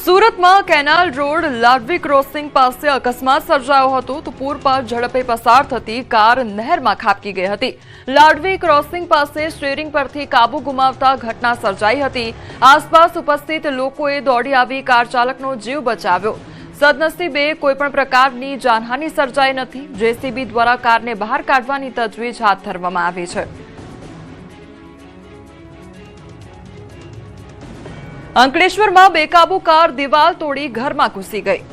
સુરતમાં canal road લાડવી crossing પાસે અકસ્માત સર્જાયો હતો તો પૂર પર ઝડપે પસાર થતી કાર નહેરમાં ખાબકી ગઈ હતી। લાડવી ક્રોસિંગ પાસે સ્ટીયરિંગ પરથી કાબુ ગુમાવતા ઘટના સર્જાઈ હતી। આસપાસ ઉપસ્થિત લોકોએ દોડી આવી કાર ચાલકનો જીવ બચાવ્યો। સદનસીબે કોઈપણ પ્રકારની જાનહાનિ સર્જાઈ નથી। જેસીબી દ્વારા કારને બહાર કાઢવાની તજવીજ હાથ ધરવામાં આવી છે। અંકલેશ્વરમાં બેકાબુ કાર દિવાલ તોડી ઘરમાં ઘૂસી ગઈ।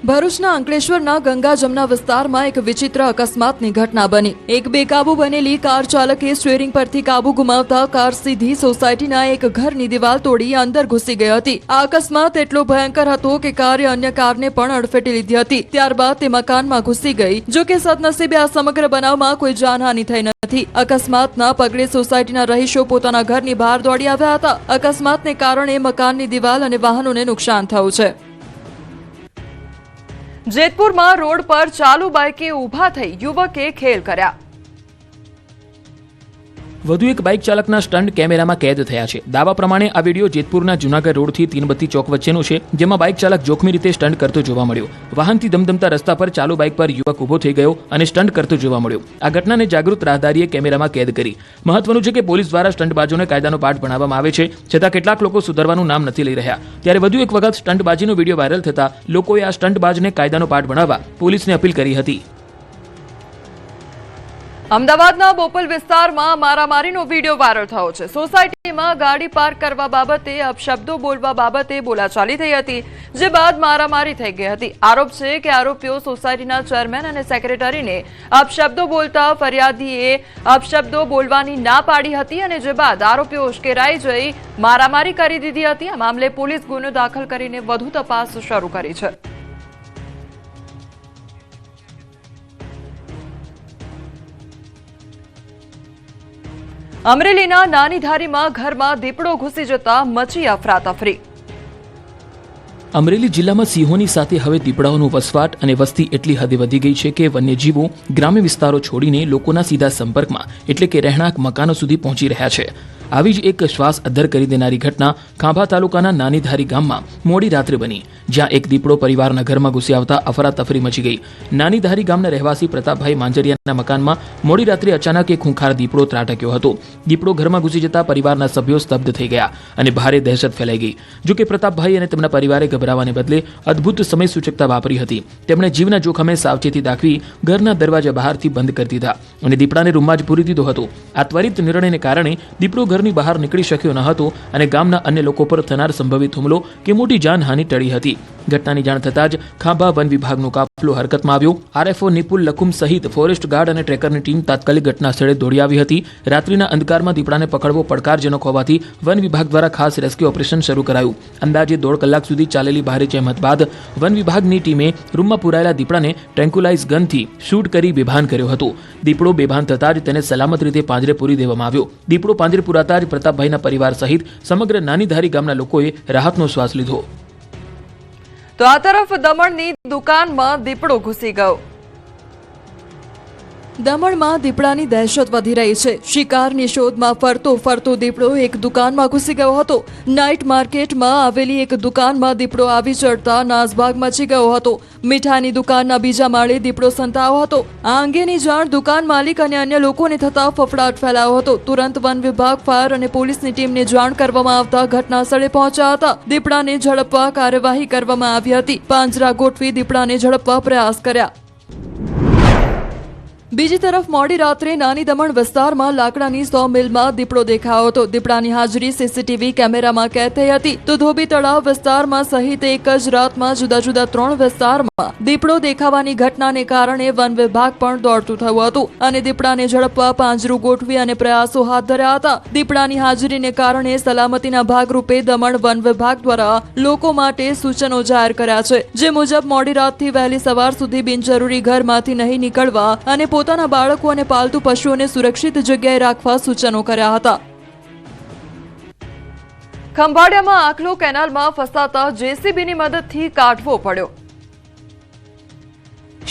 ભરૂચના અંકલેશ્વરના ગંગા જમના વિસ્તારમાં એક વિચિત્ર અકસ્માતની ઘટના બની। એક બેકાબુ બનેલી કાર ચાલકે સ્ટીયરિંગ પરથી કાબુ ગુમાવતા કાર સીધી સોસાયટીના એક ઘરની દિવાલ તોડી અંદર ઘૂસી ગઈ હતી। આ અકસ્માત એટલો ભયંકર હતો કે કારે અન્ય કારને પણ અડફેટે લીધી હતી। ત્યારબાદ તે મકાનમાં ઘૂસી ગઈ। જો કે સદનસીબે આ સમગ્ર બનાવમાં કોઈ જાનહાનિ થઈ નથી। અકસ્માતના પગલે સોસાયટીના રહીશો પોતાના ઘરની બહાર દોડી આવ્યા હતા। અકસ્માતને કારણે મકાનની દિવાલ અને વાહનોને નુકસાન થયું છે। જેતપુરમાં રોડ પર ચાલુ બાઇકે ઊભા થઈ યુવકે ખેલ કર્યા। વધુ એક બાઇક ચાલકના સ્ટન્ટ કેમેરામાં કેદ થયા છે। દાવા પ્રમાણે આ વિડીયો જેતપુરના જૂનાગઢ રોડથી તીનબત્તી ચોક વચ્ચેનો છે, જેમાં બાઇક ચાલક જોખમી રીતે સ્ટન્ટ કરતો જોવા મળ્યો। વાહનથી ધમધમતા રસ્તા પર ચાલુ બાઇક પર યુવક ઊભો થઈ ગયો અને સ્ટન્ટ કરતો જોવા મળ્યો। આ ઘટનાને જાગૃત રાહદારીએ કેમેરામાં કેદ કરી। મહત્વનું છે કે પોલીસ દ્વારા સ્ટન્ટબાજોને કાયદાનો પાઠ ભણાવવામાં આવે છે, છતાં કેટલાક લોકો સુધરવાનું નામ નથી લઈ રહ્યા। ત્યારે વધુ એક વખત સ્ટન્ટબાજીનો વિડીયો વાયરલ થતા લોકોએ આ સ્ટન્ટબાજને કાયદાનો પાઠ ભણાવવા પોલીસને અપીલ કરી હતી। અમદાવાદના બોપલ વિસ્તારમાં મારામારીનો વિડીયો વાયરલ થયો છે। સોસાયટીમાં ગાડી પાર્ક કરવા બાબતે અપશબ્દો બોલવા બાબતે બોલાચાલી થઈ હતી, જે બાદ મારામારી થઈ ગઈ હતી। આરોપ છે કે આરોપીઓ સોસાયટીના ચેરમેન અને સેક્રેટરીને અપશબ્દો બોલતા ફરિયાદીએ અપશબ્દો બોલવાની ના પાડી હતી અને જે બાદ આરોપીઓ ઉશ્કેરાઈ જઈ મારામારી કરી દીધી હતી। આ મામલે પોલીસ ગુનો દાખલ કરીને વધુ તપાસ શરૂ કરી છે। અમરેલીના નાની ધારીમાં ઘરમાં દીપડો ઘૂસી જતા મચી અફરાતફરી। અમરેલી જિલ્લામાં સિંહોની સાથે હવે દીપડાઓનો વસવાટ અને વસ્તી એટલી હદે વધી ગઈ છે કે વન્યજીવો ગ્રામ્ય વિસ્તારો છોડીને લોકોના સીધા સંપર્કમાં એટલે કે રહેણાંક મકાનો સુધી પહોંચી રહ્યા છે। આવી જ એક શ્વાસ અદ્ધર કરી દેનારી ઘટના ખાંભા તાલુકાના નાની ધારી ગામમાં મોડી રાત્રે બની, જ્યાં એક દીપડો પરિવારના ઘરમાં ઘૂસી આવતા અફરાતફરી મચી ગઈ। નાની ધારી ગામના રહેવાસી પ્રતાપભાઈ માંજરિયાના મકાનમાં મોડી રાત્રે અચાનક એક ખૂંખાર દીપડો ત્રાટક્યો હતો। દીપડો ઘરમાં ઘૂસી જતા પરિવારના સભ્યો સ્તબ્ધ થઈ ગયા અને ભારે દહેશત ફેલાઈ ગઈ। જો કે પ્રતાપભાઈ અને તેમના પરિવારે ગભરાવાને બદલે અદ્ભુત સમય સૂચકતા વાપરી હતી। તેમણે જીવના જોખમે સાવચેતી દાખવી ઘરના દરવાજા બહારથી બંધ કરી દીધા અને દીપડાને રૂમમાં જ પૂરી દીધો હતો। આ ત્વરિત નિર્ણયને કારણે દીપડો ઘરની બહાર નીકળી શક્યો ન હતો અને ગામના અન્ય લોકો પર થનાર સંભવિત હુમલો કે મોટી જાનહાનિ ટળી હતી। ઘટનાની જાણ થતાં જ ખાંભા વન વિભાગનો કાફલો હરકતમાં આવ્યો। આરએફઓ નિપુલ લખુમ સહિત ફોરેસ્ટ ગાર્ડ અને ટ્રેકરની ટીમ તાત્કાલિક ઘટના સ્થળે દોડી આવી હતી। રાત્રિના અંધકારમાં દીપડાને પકડવો પડકારજનક હોવાથી વન વિભાગ દ્વારા ખાસ રેસ્ક્યુ ઓપરેશન શરૂ કરાયું। અંદાજે 1.5 કલાક સુધી ચાલેલી ભારે જહેમત બાદ વન વિભાગની ટીમે રૂમમાં પુરાયેલા દીપડાને ટ્રેન્ક્યુલાઇઝ ગનથી શૂટ કરી બેભાન કર્યો હતો। દીપડો બેભાન થતાં જ તેને સલામત રીતે પાંજરે પૂરી દેવામાં આવ્યો। દીપડો પાંજરે પુરાતા જ પ્રતાપભાઈના પરિવાર સહિત સમગ્ર નાની ધારી ગામના લોકોએ રાહતનો શ્વાસ લીધો। તો આ તરફ દમણની દુકાનમાં દીપડો ઘૂસી ગયો। દમણમાં દીપડાની દહેશત વધી રહી છે। શિકારની શોધમાં ફરતો ફરતો દીપડો એક દુકાનમાં ઘૂસી ગયો હતો। નાઇટ માર્કેટમાં આવેલી એક દુકાનમાં દીપડો આવી ચડતા નાસભાગ મચી ગયો હતો। મીઠાઈની દુકાનના બીજા માળે દીપડો સંતાયો હતો। આ અંગેની જાણ દુકાન માલિક અને અન્ય લોકોને થતા ફફડાટ ફેલાયો હતો। તુરંત વન વિભાગ, ફાયર અને પોલીસની ટીમને જાણ કરવામાં આવતા ઘટના સ્થળે પહોંચ્યા હતા। દીપડાને ઝડપવા કાર્યવાહી કરવામાં આવી હતી। પાંજરા ગોઠવી દીપડાને ઝડપવા પ્રયાસ કર્યા। બીજી તરફ મોડી રાત્રે નાની દમણ વિસ્તારમાં લાકડાની 100 મિલમાં દીપડો દેખાયો હતો। દીપડાની હાજરી સીસીટીવી કેમેરામાં કેદ થઈ હતી। તો ધોબી તળાવ વિસ્તારમાં સહિત એક જ રાતમાં જુદા જુદા 3 વિસ્તારમાં દીપડો દેખાવાની ઘટનાને કારણે વન વિભાગ પણ દોડતું થયું હતું અને દીપડાને ઝડપવા પાંજરું ગોઠવી અને પ્રયાસો હાથ ધર્યા હતા। દીપડાની હાજરીને કારણે સલામતીના ભાગરૂપે દમણ વન વિભાગ દ્વારા લોકો માટે સૂચનો જાહેર કર્યા છે, જે મુજબ મોડી રાતથી વહેલી સવાર સુધી બિનજરૂરી ઘરમાંથી નહીં નીકળવા અને પોતાના બાળકો અને પાલતુ પશુઓને સુરક્ષિત જગ્યાએ રાખવા સૂચનો કર્યા હતા। ખંભાળિયામાં આખલો કેનાલમાં ફસાતા જેસીબીની મદદથી કાઢવો પડ્યો।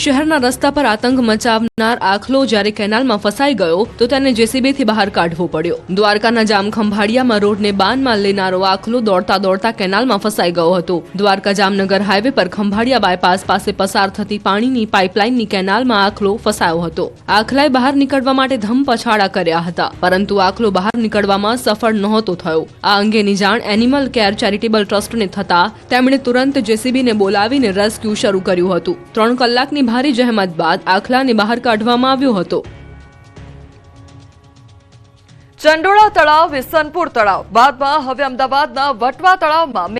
શહેરના રસ્તા પર આતંક મચાવનાર આખલો જ્યારે કેનાલમાં ફસાઈ ગયો તો તેને જેસીબીથી બહાર કાઢવો પડ્યો. દ્વારકાના જામખંભાળિયામાં રોડને બાનમાં લેનારો આખલો દોડતા દોડતા કેનાલમાં ફસાઈ ગયો હતો. દ્વારકા જામનગર હાઈવે પર ખંભાળિયા બાયપાસ પાસે પસાર થતી પાણીની પાઇપલાઇનની કેનાલમાં આખલો ફસાયો હતો. આખલાએ બહાર નીકળવા માટે ધમપછાડા કર્યા હતા, પરંતુ આખલો બહાર નીકળવામાં સફળ નહોતો થયો. આ અંગેની જાણ એનિમલ કેર ચેરિટેબલ ટ્રસ્ટને થતા તેમણે તુરંત જેસીબીને બોલાવીને રેસ્ક્યુ શરૂ કર્યું હતું. 3 કલાકની ભારે જહેમત બાદ આખલાને બહાર કાઢવામાં આવ્યો હતો. ચંડોળા તળાવ, વિસનપુર તળાવ બાદમાં હવે અમદાવાદના વટવા તળાવમાં